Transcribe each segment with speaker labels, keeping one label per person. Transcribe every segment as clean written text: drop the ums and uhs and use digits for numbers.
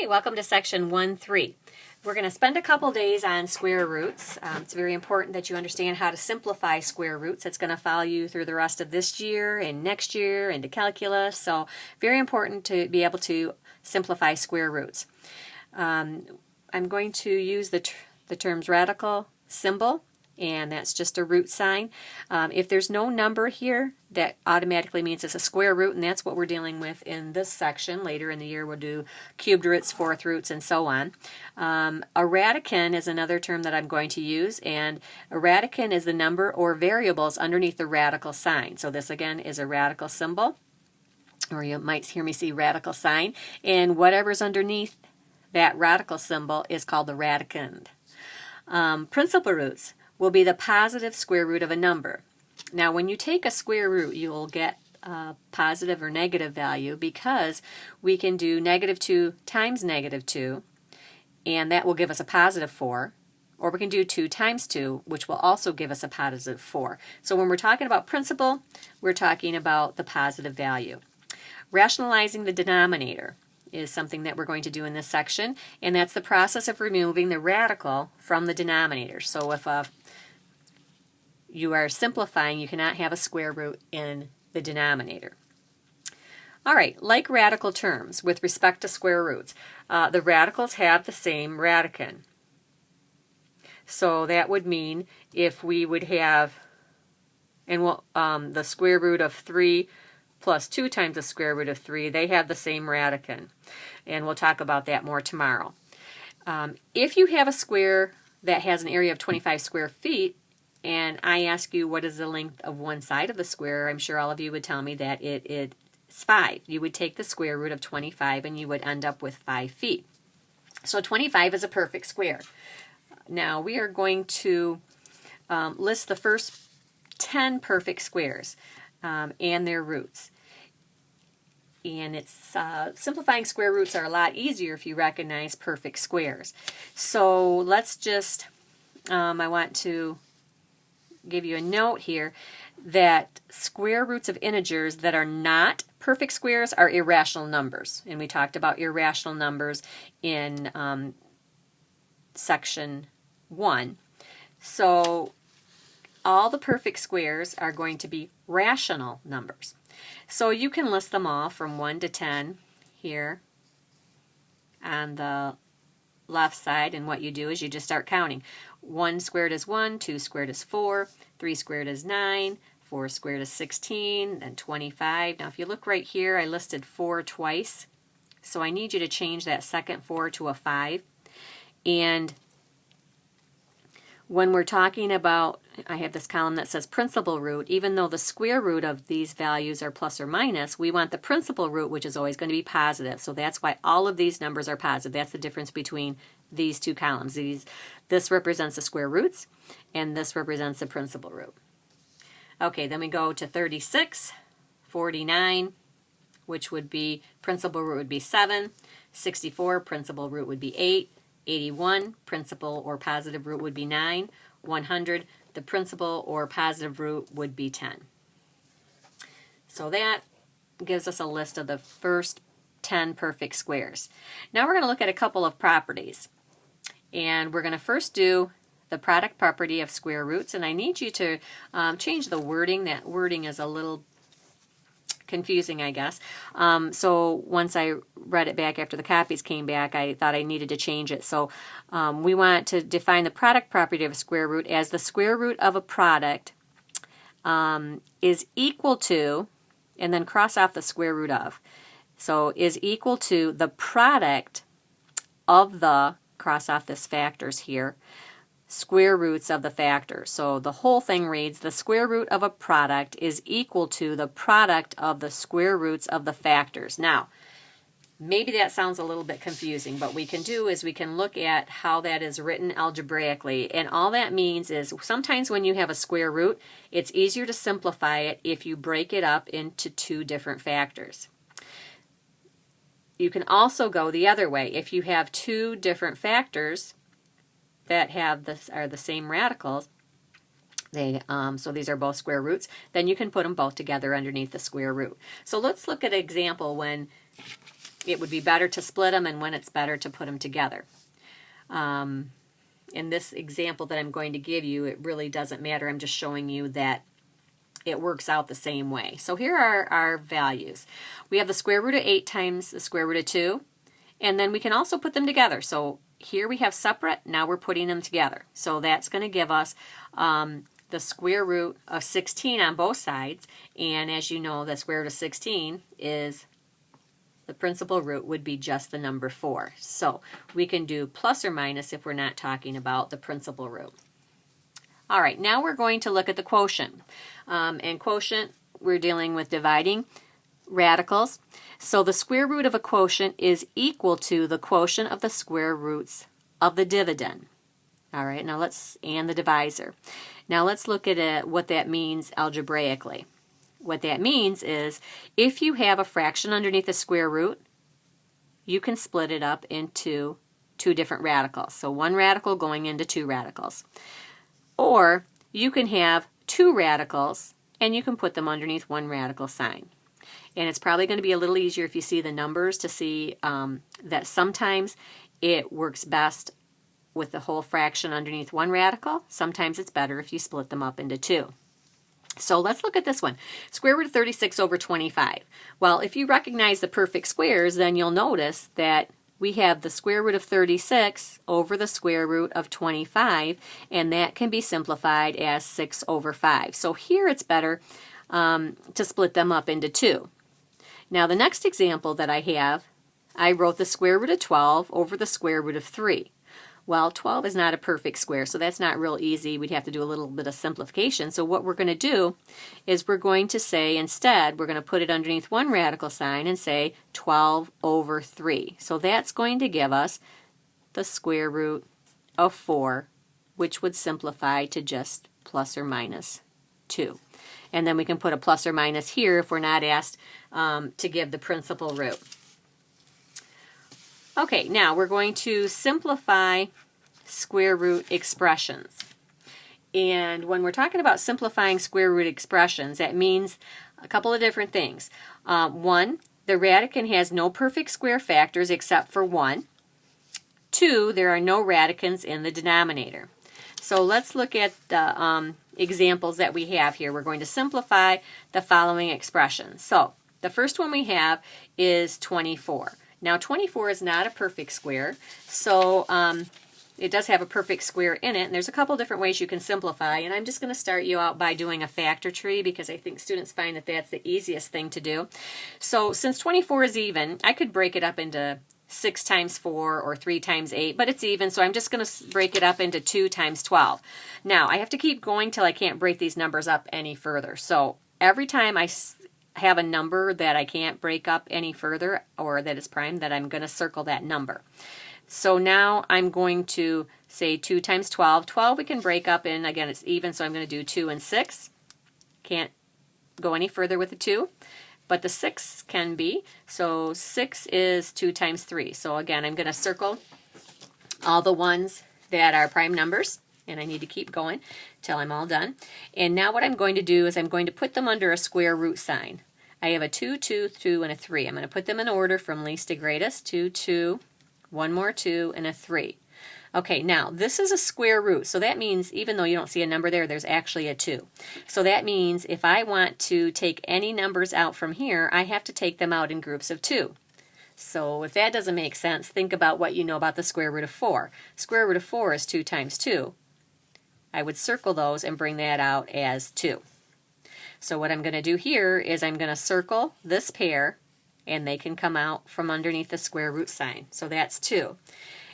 Speaker 1: Okay, welcome to section 1.3. We're going to spend a couple days on square roots. It's very important that you understand how to simplify square roots. It's going to follow you through the rest of this year and next year into calculus. So very important to be able to simplify square roots. I'm going to use the terms radical symbol, and that's just a root sign. If there's no number here, that automatically means it's a square root, and that's what we're dealing with in this section. Later in the year we'll do cubed roots, fourth roots, and so on. A radicand is another term that I'm going to use, and a radicand is the number or variables underneath the radical sign. So this again is a radical symbol, or you might hear me say radical sign, and whatever's underneath that radical symbol is called the radicand. Principal roots will be the positive square root of a number. Now when you take a square root, you'll get a positive or negative value because we can do -2 times -2, and that will give us a positive 4, or we can do 2 times 2, which will also give us a positive 4. So when we're talking about principal, we're talking about the positive value. Rationalizing the denominator is something that we're going to do in this section, and that's the process of removing the radical from the denominator. So if you are simplifying, you cannot have a square root in the denominator. All right, like radical terms with respect to square roots, the radicals have the same radicand. So that would mean if we would have, the square root of 3 plus 2 times the square root of 3, they have the same radicand. And we'll talk about that more tomorrow. If you have a square that has an area of 25 square feet, and I ask you what is the length of one side of the square, I'm sure all of you would tell me that it's 5. You would take the square root of 25 and you would end up with 5 feet. So 25 is a perfect square. Now we are going to list the first 10 perfect squares and their roots. And it's simplifying square roots are a lot easier if you recognize perfect squares. So let's just, I want to give you a note here that square roots of integers that are not perfect squares are irrational numbers. And we talked about irrational numbers in section 1. So all the perfect squares are going to be rational numbers. So you can list them all from 1 to 10 here on the left side, and what you do is you just start counting. 1 squared is 1, 2 squared is 4, 3 squared is 9, 4 squared is 16, and 25. Now if you look right here, I listed 4 twice, so I need you to change that second 4 to a 5. And when we're talking about, I have this column that says principal root, even though the square root of these values are plus or minus, we want the principal root, which is always going to be positive. So that's why all of these numbers are positive. That's the difference between these two columns. This represents the square roots, and this represents the principal root. Okay, then we go to 36, 49, which would be, principal root would be 7, 64, principal root would be 8, 81, principal or positive root would be 9, 100, the principal or positive root would be 10. So that gives us a list of the first 10 perfect squares. Now we're going to look at a couple of properties. And we're going to first do the product property of square roots, and I need you to change the wording. That wording is a little confusing, I guess. So once I read it back after the copies came back, I thought I needed to change it. So we want to define the product property of a square root as the square root of a product is equal to, and then cross off the square root of. So is equal to the product of the, cross off this factors here, square roots of the factors. So the whole thing reads, the square root of a product is equal to the product of the square roots of the factors. Now, maybe that sounds a little bit confusing, but what we can do is we can look at how that is written algebraically, and all that means is sometimes when you have a square root, it's easier to simplify it if you break it up into 2 different factors. You can also go the other way. If you have 2 different factors that are the same radicals, so these are both square roots, then you can put them both together underneath the square root. So let's look at an example when it would be better to split them and when it's better to put them together. In this example that I'm going to give you, it really doesn't matter. I'm just showing you that it works out the same way. So here are our values. We have the square root of 8 times the square root of 2, and then we can also put them together. So here we have separate, now we're putting them together. So that's going to give us the square root of 16 on both sides, and as you know, the square root of 16 is the principal root would be just the number 4. So we can do plus or minus if we're not talking about the principal root. All right, now we're going to look at the quotient. And quotient, we're dealing with dividing radicals. So the square root of a quotient is equal to the quotient of the square roots of the dividend. All right, now and the divisor. Now let's look at what that means algebraically. What that means is if you have a fraction underneath a square root, you can split it up into 2 different radicals. So 1 radical going into 2 radicals. Or you can have 2 radicals and you can put them underneath 1 radical sign. And it's probably going to be a little easier if you see the numbers to see that sometimes it works best with the whole fraction underneath 1 radical. Sometimes it's better if you split them up into 2. So let's look at this one. Square root of 36 over 25. Well, if you recognize the perfect squares, then you'll notice that we have the square root of 36 over the square root of 25, and that can be simplified as 6 over 5. So here it's better to split them up into 2. Now the next example that I have, I wrote the square root of 12 over the square root of 3. Well, 12 is not a perfect square, so that's not real easy. We'd have to do a little bit of simplification. So what we're going to do is we're going to say instead, we're going to put it underneath 1 radical sign and say 12 over 3. So that's going to give us the square root of 4, which would simplify to just plus or minus 2. And then we can put a plus or minus here if we're not asked to give the principal root. Okay, now we're going to simplify square root expressions. And when we're talking about simplifying square root expressions, that means a couple of different things. 1, the radicand has no perfect square factors except for 1. 2, there are no radicands in the denominator. So let's look at the examples that we have here. We're going to simplify the following expressions. So the first one we have is 24. Now 24 is not a perfect square, so it does have a perfect square in it, and there's a couple different ways you can simplify, and I'm just going to start you out by doing a factor tree because I think students find that that's the easiest thing to do. So since 24 is even, I could break it up into 6 times 4 or 3 times 8, but it's even, so I'm just going to break it up into 2 times 12. Now, I have to keep going till I can't break these numbers up any further. So every time I have a number that I can't break up any further or that is prime, that I'm going to circle that number. So now I'm going to say 2 times 12. 12 we can break up in, again, it's even, so I'm going to do 2 and 6. Can't go any further with the 2. But the 6 can be, so 6 is 2 times 3. So again, I'm going to circle all the ones that are prime numbers, and I need to keep going till I'm all done. And now what I'm going to do is I'm going to put them under a square root sign. I have a 2, 2, 2, and a 3. I'm going to put them in order from least to greatest. 2, 2, 1 more 2, and a 3. Okay, now this is a square root, so that means even though you don't see a number there, there's actually a 2. So that means if I want to take any numbers out from here, I have to take them out in groups of 2. So if that doesn't make sense, think about what you know about the square root of 4. Square root of 4 is 2 times 2. I would circle those and bring that out as 2. So what I'm going to do here is I'm going to circle this pair, and they can come out from underneath the square root sign. So that's 2.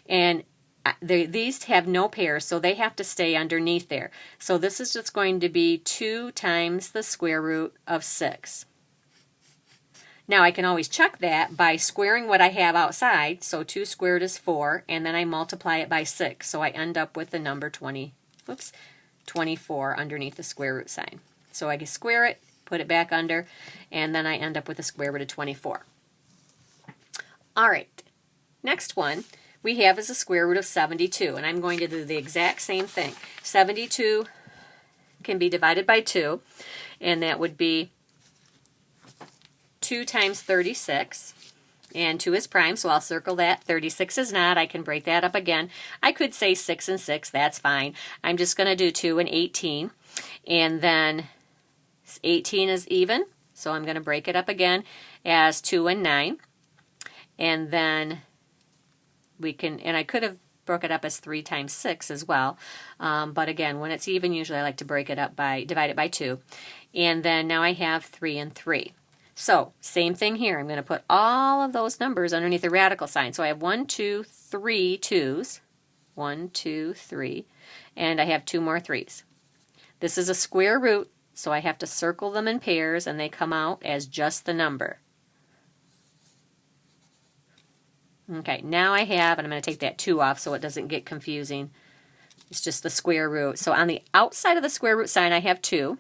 Speaker 1: And these have no pairs, so they have to stay underneath there. So this is just going to be 2 times the square root of 6. Now I can always check that by squaring what I have outside. So 2 squared is 4, and then I multiply it by 6. So I end up with the number 24 underneath the square root sign. So I can square it, put it back under, and then I end up with a square root of 24. All right, next one we have is a square root of 72, and I'm going to do the exact same thing. 72 can be divided by 2, and that would be 2 times 36. and 2 is prime, so I'll circle that. 36 is not. I can break that up again. I could say 6 and 6. That's fine. I'm just going to do 2 and 18. And then 18 is even, so I'm going to break it up again as 2 and 9. And then we can, and I could have broke it up as 3 times 6 as well. But again, when it's even, usually I like to break it up by, divide it by 2. And then now I have 3 and 3. So, same thing here. I'm going to put all of those numbers underneath the radical sign. So I have 1, 2, 3 2s. 1, 2, 3. And I have 2 more 3s. This is a square root, so I have to circle them in pairs, and they come out as just the number. Okay, now I have, and I'm going to take that 2 off so it doesn't get confusing. It's just the square root. So on the outside of the square root sign, I have 2.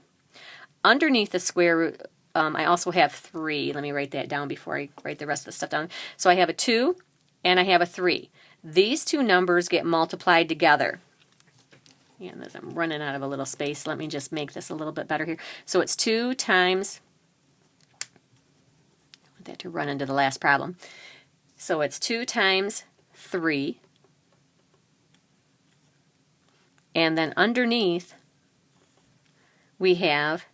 Speaker 1: Underneath the square root, I also have 3. Let me write that down before I write the rest of the stuff down. So I have a 2 and I have a 3. These two numbers get multiplied together. And as I'm running out of a little space, let me just make this a little bit better here. So it's 2 times, I want that to run into the last problem. So it's 2 times 3. And then underneath, we have